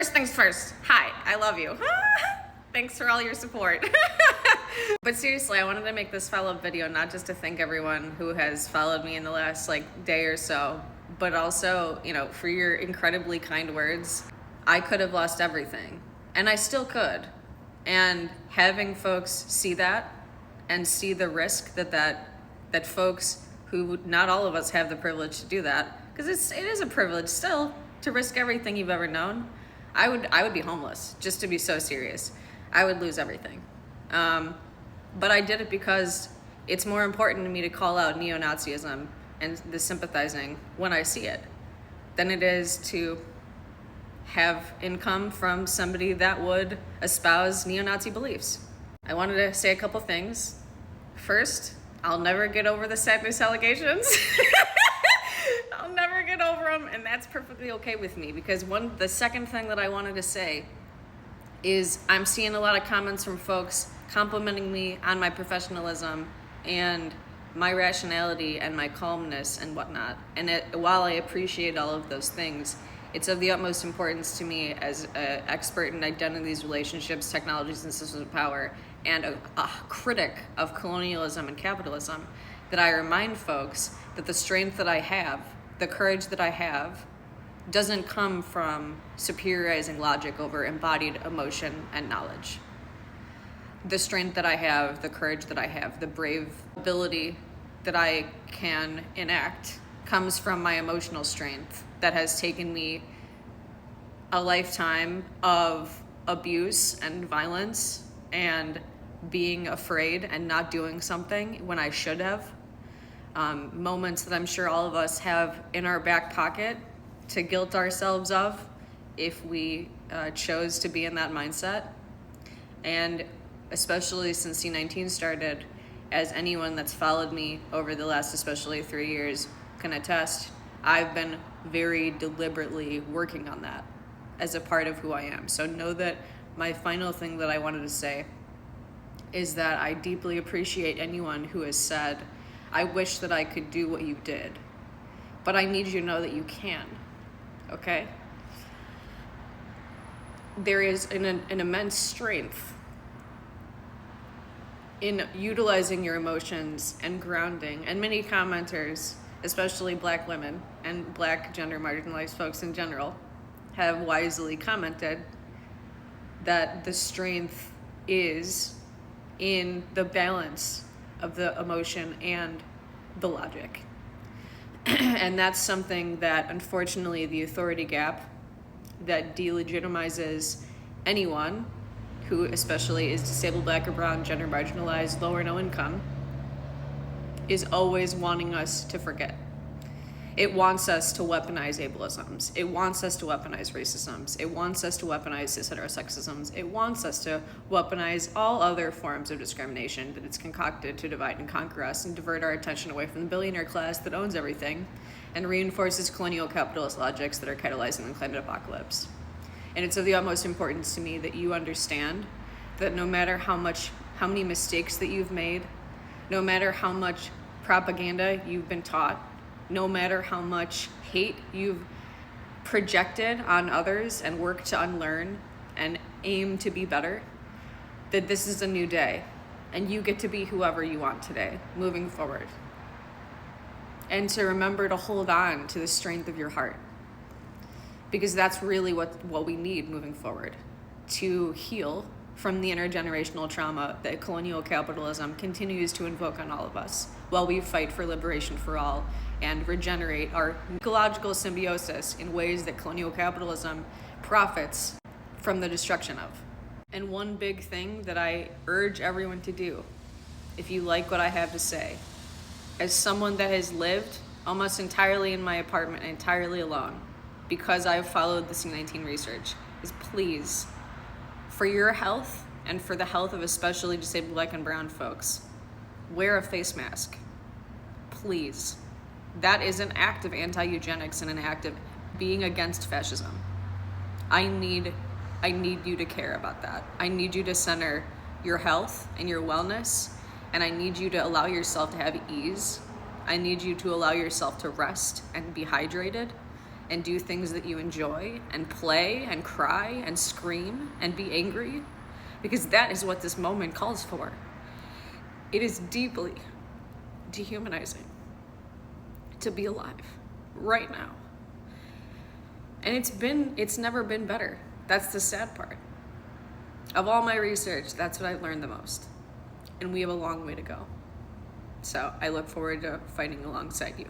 First things first, hi, I love you. Thanks for all your support. But seriously, I wanted to make this follow-up video not just to thank everyone who has followed me in the last day or so, but also, for your incredibly kind words. I could have lost everything, and I still could. And having folks see that and see the risk that folks who, not all of us have the privilege to do that, because it is a privilege still to risk everything you've ever known. I would be homeless, just to be so serious. I would lose everything. But I did it because it's more important to me to call out neo-Nazism and the sympathizing when I see it than it is to have income from somebody that would espouse neo-Nazi beliefs. I wanted to say a couple things. First, I'll never get over the sadness allegations. I'll never get over them, and that's perfectly okay with me, because the second thing that I wanted to say is I'm seeing a lot of comments from folks complimenting me on my professionalism and my rationality and my calmness and whatnot. And while I appreciate all of those things, it's of the utmost importance to me as an expert in identities, relationships, technologies, and systems of power, and a critic of colonialism and capitalism, that I remind folks that the strength that I have, the courage that I have, doesn't come from superiorizing logic over embodied emotion and knowledge. The strength that I have, the courage that I have, the brave ability that I can enact comes from my emotional strength that has taken me a lifetime of abuse and violence and being afraid and not doing something when I should have. Moments that I'm sure all of us have in our back pocket to guilt ourselves of if we chose to be in that mindset. And especially since C19 started, as anyone that's followed me over the last especially 3 years can attest, I've been very deliberately working on that as a part of who I am. So know that my final thing that I wanted to say is that I deeply appreciate anyone who has said, I wish that I could do what you did, but I need you to know that you can, okay? There is an immense strength in utilizing your emotions and grounding, and many commenters, especially Black women and Black gender marginalized folks in general, have wisely commented that the strength is in the balance of the emotion and the logic. And that's something that, unfortunately, the authority gap that delegitimizes anyone who especially is disabled, Black or brown, gender marginalized, low or no income, is always wanting us to forget. It wants us to weaponize ableisms. It wants us to weaponize racisms. It wants us to weaponize cis heterosexisms. It wants us to weaponize all other forms of discrimination that it's concocted to divide and conquer us and divert our attention away from the billionaire class that owns everything and reinforces colonial capitalist logics that are catalyzing the climate apocalypse. And it's of the utmost importance to me that you understand that no matter how many mistakes that you've made, no matter how much propaganda you've been taught, no matter how much hate you've projected on others and worked to unlearn and aim to be better, that this is a new day and you get to be whoever you want today, moving forward. And to remember to hold on to the strength of your heart, because that's really what we need moving forward to heal from the intergenerational trauma that colonial capitalism continues to invoke on all of us while we fight for liberation for all and regenerate our ecological symbiosis in ways that colonial capitalism profits from the destruction of. And one big thing that I urge everyone to do, if you like what I have to say, as someone that has lived almost entirely in my apartment, entirely alone, because I've followed the C19 research, is please, for your health and for the health of especially disabled Black and brown folks, wear a face mask. Please. That is an act of anti-eugenics and an act of being against fascism. I need you to care about that. I need you to center your health and your wellness, and I need you to allow yourself to have ease. I need you to allow yourself to rest and be hydrated, and do things that you enjoy and play and cry and scream and be angry, because that is what this moment calls for. It is deeply dehumanizing to be alive right now. And it's never been better. That's the sad part. Of all my research, that's what I've learned the most. And we have a long way to go. So I look forward to fighting alongside you.